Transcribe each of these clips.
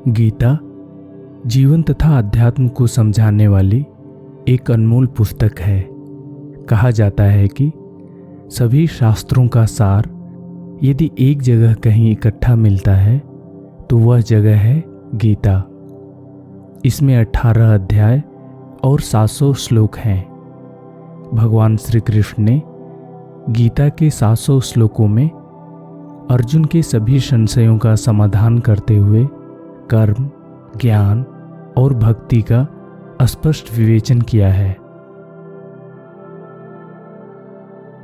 गीता जीवन तथा अध्यात्म को समझाने वाली एक अनमोल पुस्तक है। कहा जाता है कि सभी शास्त्रों का सार यदि एक जगह कहीं इकट्ठा मिलता है तो वह जगह है गीता। इसमें 18 अध्याय और 700 श्लोक हैं। भगवान श्री कृष्ण ने गीता के 700 श्लोकों में अर्जुन के सभी संशयों का समाधान करते हुए कर्म, ज्ञान और भक्ति का स्पष्ट विवेचन किया है।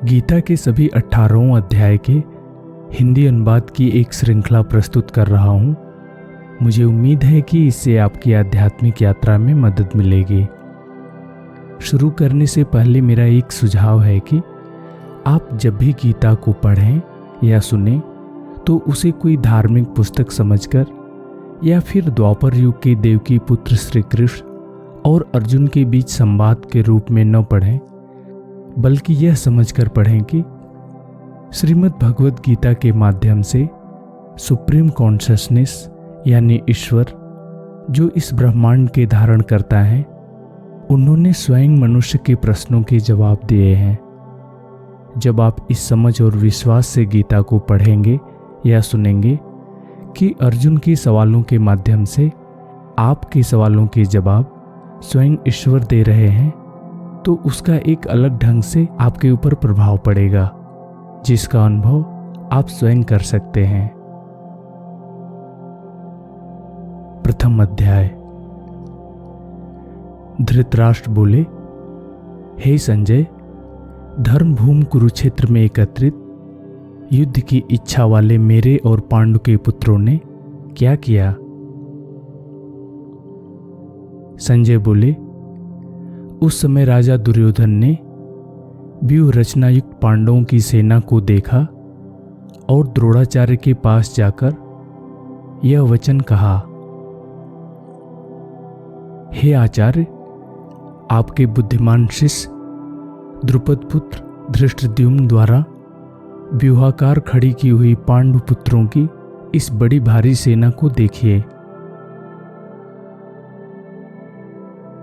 गीता के सभी 18 अध्याय के हिंदी अनुवाद की एक श्रृंखला प्रस्तुत कर रहा हूं। मुझे उम्मीद है कि इससे आपकी आध्यात्मिक यात्रा में मदद मिलेगी। शुरू करने से पहले मेरा एक सुझाव है कि आप जब भी गीता को पढ़ें या सुनें तो उसे कोई धार्मिक पुस्तक समझकर या फिर द्वापर युग के देवकी पुत्र श्री कृष्ण और अर्जुन के बीच संवाद के रूप में न पढ़ें, बल्कि यह समझकर पढ़ें कि श्रीमद् भगवद गीता के माध्यम से सुप्रीम कॉन्शसनेस यानी ईश्वर जो इस ब्रह्मांड के धारण करता है, उन्होंने स्वयं मनुष्य के प्रश्नों के जवाब दिए हैं। जब आप इस समझ और विश्वास से गीता को पढ़ेंगे या सुनेंगे कि अर्जुन के सवालों के माध्यम से आपके सवालों के जवाब स्वयं ईश्वर दे रहे हैं, तो उसका एक अलग ढंग से आपके ऊपर प्रभाव पड़ेगा, जिसका अनुभव आप स्वयं कर सकते हैं। प्रथम अध्याय। धृतराष्ट्र बोले, हे संजय, धर्मभूमि कुरुक्षेत्र में एकत्रित युद्ध की इच्छा वाले मेरे और पांडु के पुत्रों ने क्या किया? संजय बोले, उस समय राजा दुर्योधन ने व्यूह रचना युक्त पांडवों की सेना को देखा और द्रोणाचार्य के पास जाकर यह वचन कहा, हे आचार्य, आपके बुद्धिमान शिष्य द्रुपद पुत्र धृष्टद्युम्न द्वारा व्यूहाकार खड़ी की हुई पांडु पुत्रों की इस बड़ी भारी सेना को देखिए।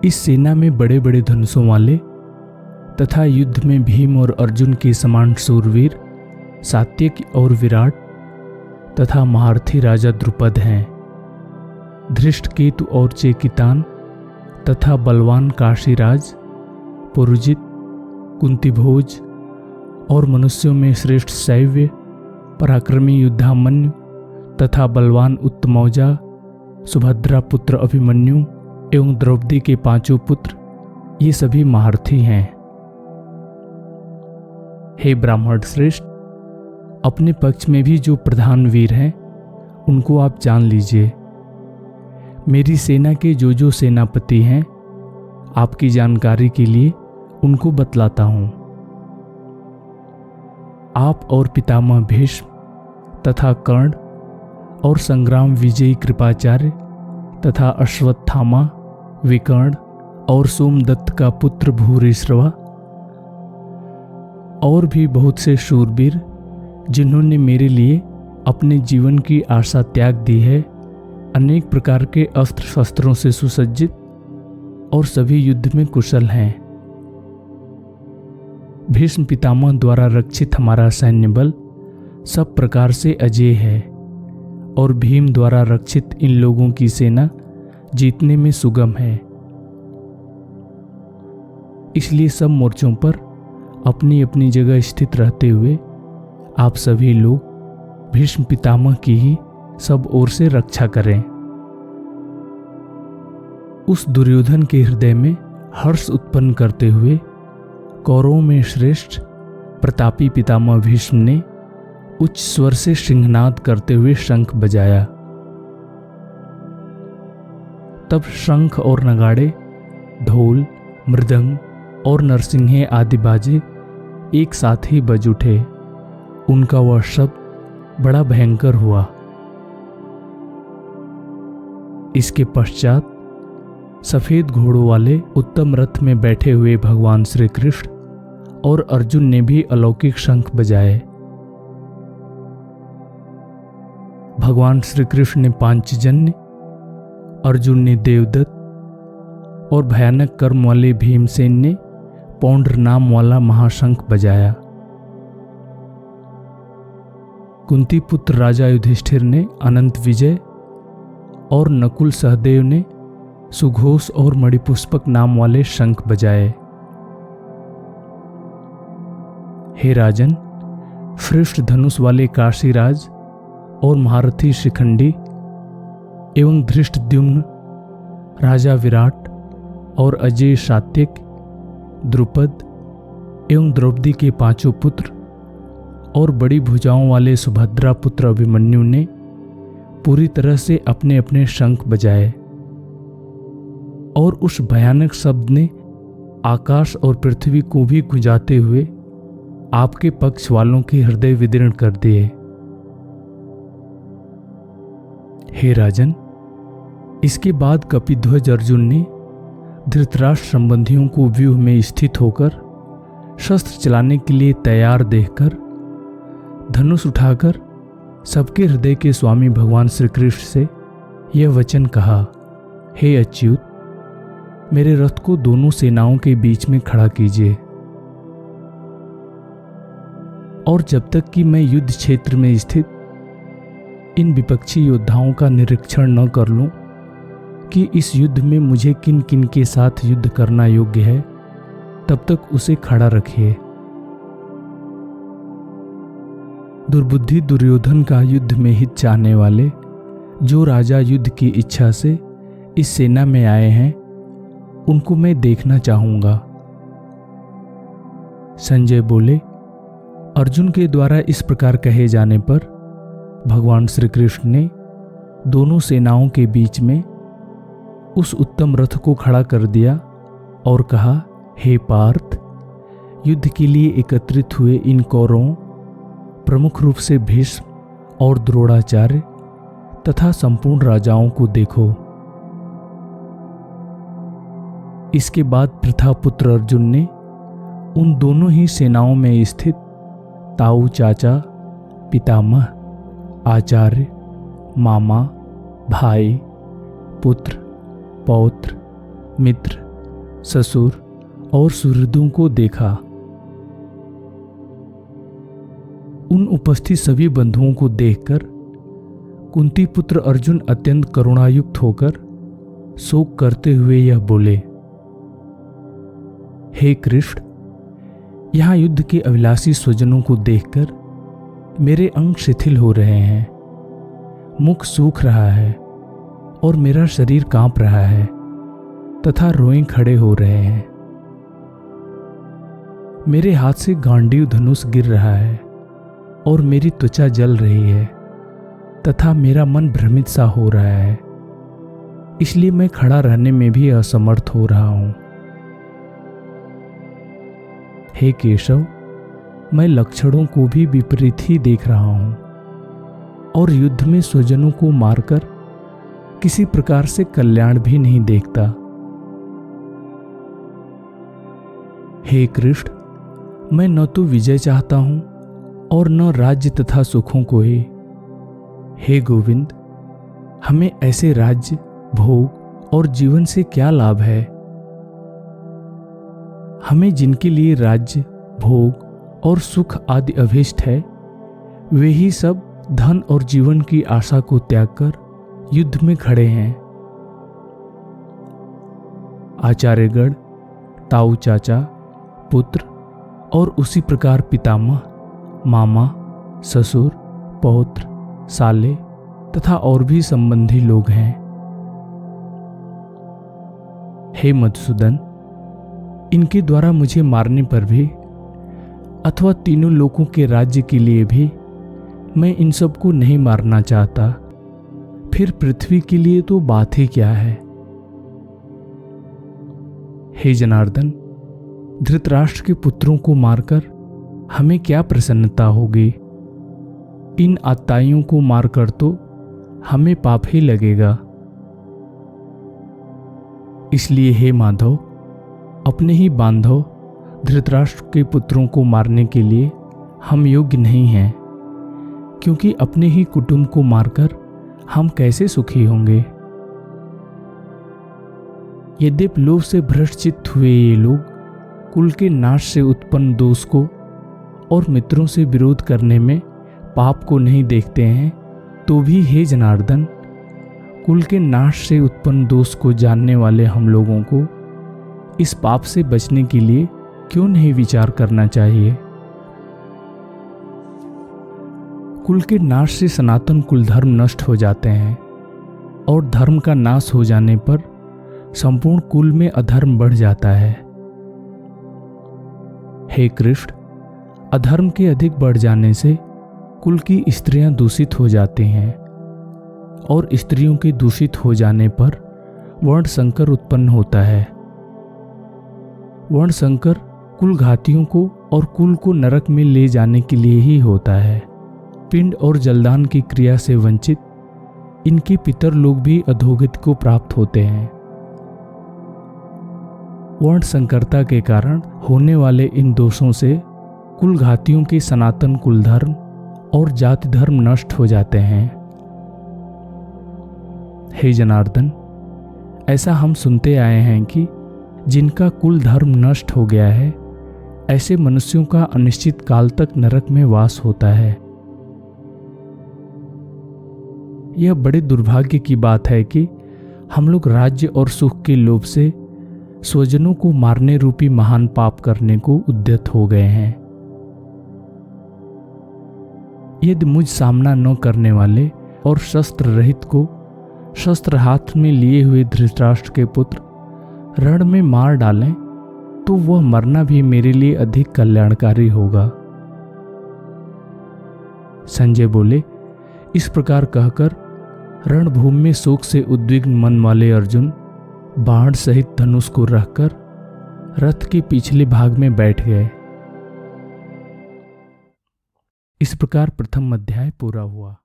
इस सेना में बड़े बड़े धनुषों वाले तथा युद्ध में भीम और अर्जुन के समान शूरवीर सात्यकी और विराट तथा महारथी राजा द्रुपद हैं। धृष्टकेतु और चेकितान तथा बलवान काशीराज, पुरुजित, कुंतीभोज और मनुष्यों में श्रेष्ठ शैव्य, पराक्रमी युद्धामन्यु तथा बलवान उत्तमौजा, सुभद्रा पुत्र अभिमन्यु एवं द्रौपदी के 5 पुत्र, ये सभी महारथी हैं। हे ब्राह्मण श्रेष्ठ, अपने पक्ष में भी जो प्रधान वीर हैं उनको आप जान लीजिए। मेरी सेना के जो सेनापति हैं, आपकी जानकारी के लिए उनको बतलाता हूं। आप और पितामह भीष्म तथा कर्ण और संग्राम विजयी कृपाचार्य तथा अश्वत्थामा, विकर्ण और सोमदत्त का पुत्र भूरिश्रवा और भी बहुत से शूरवीर जिन्होंने मेरे लिए अपने जीवन की आशा त्याग दी है, अनेक प्रकार के अस्त्र शस्त्रों से सुसज्जित और सभी युद्ध में कुशल हैं। भीष्म पितामह द्वारा रक्षित हमारा सैन्य बल सब प्रकार से अजेय है और भीम द्वारा रक्षित इन लोगों की सेना जीतने में सुगम है। इसलिए सब मोर्चों पर अपनी अपनी जगह स्थित रहते हुए आप सभी लोग भीष्म पितामह की ही सब ओर से रक्षा करें। उस दुर्योधन के हृदय में हर्ष उत्पन्न करते हुए कौरवों में श्रेष्ठ प्रतापी पितामह भीष्म ने उच्च स्वर से सिंहनाद करते हुए शंख बजाया। तब शंख और नगाड़े, ढोल, मृदंग और नरसिंहे आदि बाजे एक साथ ही बज उठे। उनका वह शब्द बड़ा भयंकर हुआ। इसके पश्चात सफेद घोड़ों वाले उत्तम रथ में बैठे हुए भगवान श्री कृष्ण और अर्जुन ने भी अलौकिक शंख बजाए। भगवान श्री कृष्ण ने पांचजन्य अर्जुन ने देवदत्त और भयानक कर्म वाले भीमसेन ने पौंड्र नाम वाला महाशंख बजाया। कुंती पुत्र राजा युधिष्ठिर ने अनंत विजय और नकुल सहदेव ने सुघोष और मणिपुष्पक नाम वाले शंख बजाए। हे राजन, श्रेष्ठ धनुष वाले काशीराज और महारथी शिखंडी एवं धृष्टद्युम्न, राजा विराट और अजय सात्यक, द्रुपद एवं द्रौपदी के 5 पुत्र और बड़ी भुजाओं वाले सुभद्रा पुत्र अभिमन्यु ने पूरी तरह से अपने अपने शंख बजाए और उस भयानक शब्द ने आकाश और पृथ्वी को भी गुंजाते हुए आपके पक्ष वालों के हृदय विदीर्ण कर दिए। हे राजन, इसके बाद कपिध्वज अर्जुन ने धृतराष्ट्र संबंधियों को व्यूह में स्थित होकर शस्त्र चलाने के लिए तैयार देखकर धनुष उठाकर सबके हृदय के स्वामी भगवान श्री कृष्ण से यह वचन कहा, हे अच्युत, मेरे रथ को दोनों सेनाओं के बीच में खड़ा कीजिए और जब तक कि मैं युद्ध क्षेत्र में स्थित इन विपक्षी योद्धाओं का निरीक्षण न कर लूं कि इस युद्ध में मुझे किन किन के साथ युद्ध करना योग्य है, तब तक उसे खड़ा रखिए। दुर्बुद्धि दुर्योधन का युद्ध में हित चाहने वाले जो राजा युद्ध की इच्छा से इस सेना में आए हैं, उनको मैं देखना चाहूंगा। संजय बोले, अर्जुन के द्वारा इस प्रकार कहे जाने पर भगवान श्री कृष्ण ने दोनों सेनाओं के बीच में उस उत्तम रथ को खड़ा कर दिया और कहा, हे पार्थ, युद्ध के लिए एकत्रित हुए इन कौरवों, प्रमुख रूप से भीष्म और द्रोणाचार्य तथा संपूर्ण राजाओं को देखो। इसके बाद प्रथापुत्र अर्जुन ने उन दोनों ही सेनाओं में स्थित ताऊ चाचा, पितामह, आचार्य, मामा, भाई, पुत्र, पौत्र, मित्र, ससुर और सुहृदों को देखा। उन उपस्थित सभी बंधुओं को देखकर कुंती पुत्र अर्जुन अत्यंत करुणायुक्त होकर शोक करते हुए यह बोले, हे कृष्ण, यहाँ युद्ध के अभिलाषी स्वजनों को देखकर मेरे अंग शिथिल हो रहे हैं, मुख सूख रहा है और मेरा शरीर कांप रहा है तथा रोएं खड़े हो रहे हैं। मेरे हाथ से गांडीव धनुष गिर रहा है और मेरी त्वचा जल रही है तथा मेरा मन भ्रमित सा हो रहा है, इसलिए मैं खड़ा रहने में भी असमर्थ हो रहा हूं। हे केशव, मैं लक्षणों को भी विपरीत ही देख रहा हूं और युद्ध में स्वजनों को मारकर किसी प्रकार से कल्याण भी नहीं देखता। हे कृष्ण, मैं न तो विजय चाहता हूं और न राज्य तथा सुखों को ही। हे गोविंद, हमें ऐसे राज्य, भोग और जीवन से क्या लाभ है? हमें जिनके लिए राज्य, भोग और सुख आदि अभीष्ट है, वे ही सब धन और जीवन की आशा को त्याग कर युद्ध में खड़े हैं। आचार्यगण, ताऊ चाचा, पुत्र और उसी प्रकार पितामह, मामा, ससुर, पौत्र, साले तथा और भी संबंधी लोग हैं। हे मधुसूदन, इनके द्वारा मुझे मारने पर भी अथवा तीनों लोकों के राज्य के लिए भी मैं इन सबको नहीं मारना चाहता, फिर पृथ्वी के लिए तो बात ही क्या है। हे जनार्दन, धृतराष्ट्र के पुत्रों को मारकर हमें क्या प्रसन्नता होगी? इन आताइयों को मारकर तो हमें पाप ही लगेगा। इसलिए हे माधव, अपने ही बांधव धृतराष्ट्र के पुत्रों को मारने के लिए हम योग्य नहीं हैं, क्योंकि अपने ही कुटुंब को मारकर हम कैसे सुखी होंगे। यद्यपि लोभ से भ्रष्टचित्त हुए ये लोग कुल के नाश से उत्पन्न दोष को और मित्रों से विरोध करने में पाप को नहीं देखते हैं, तो भी हे जनार्दन, कुल के नाश से उत्पन्न दोष को जानने वाले हम लोगों को इस पाप से बचने के लिए क्यों नहीं विचार करना चाहिए। कुल के नाश से सनातन कुल धर्म नष्ट हो जाते हैं और धर्म का नाश हो जाने पर संपूर्ण कुल में अधर्म बढ़ जाता है। हे कृष्ण, अधर्म के अधिक बढ़ जाने से कुल की स्त्रियां दूषित हो जाती हैं और स्त्रियों के दूषित हो जाने पर वर्ण संकर उत्पन्न होता है। वर्ण संकर कुल घातियों को और कुल को नरक में ले जाने के लिए ही होता है। पिंड और जलदान की क्रिया से वंचित इनके पितर लोग भी अधोगति को प्राप्त होते हैं। वर्ण संकरता के कारण होने वाले इन दोषों से कुल घातियों के सनातन कुल धर्म और जाति धर्म नष्ट हो जाते हैं। हे जनार्दन, ऐसा हम सुनते आए हैं कि जिनका कुल धर्म नष्ट हो गया है, ऐसे मनुष्यों का अनिश्चित काल तक नरक में वास होता है। यह बड़े दुर्भाग्य की बात है कि हम लोग राज्य और सुख के लोभ से स्वजनों को मारने रूपी महान पाप करने को उद्यत हो गए हैं। यदि मुझ सामना न करने वाले और शस्त्र रहित को शस्त्र हाथ में लिए हुए धृतराष्ट्र के पुत्र रण में मार डालें, तो वह मरना भी मेरे लिए अधिक कल्याणकारी होगा। संजय बोले, इस प्रकार कहकर रणभूमि में शोक से उद्विग्न मन वाले अर्जुन बाण सहित धनुष को रखकर रथ के पिछले भाग में बैठ गए। इस प्रकार प्रथम अध्याय पूरा हुआ।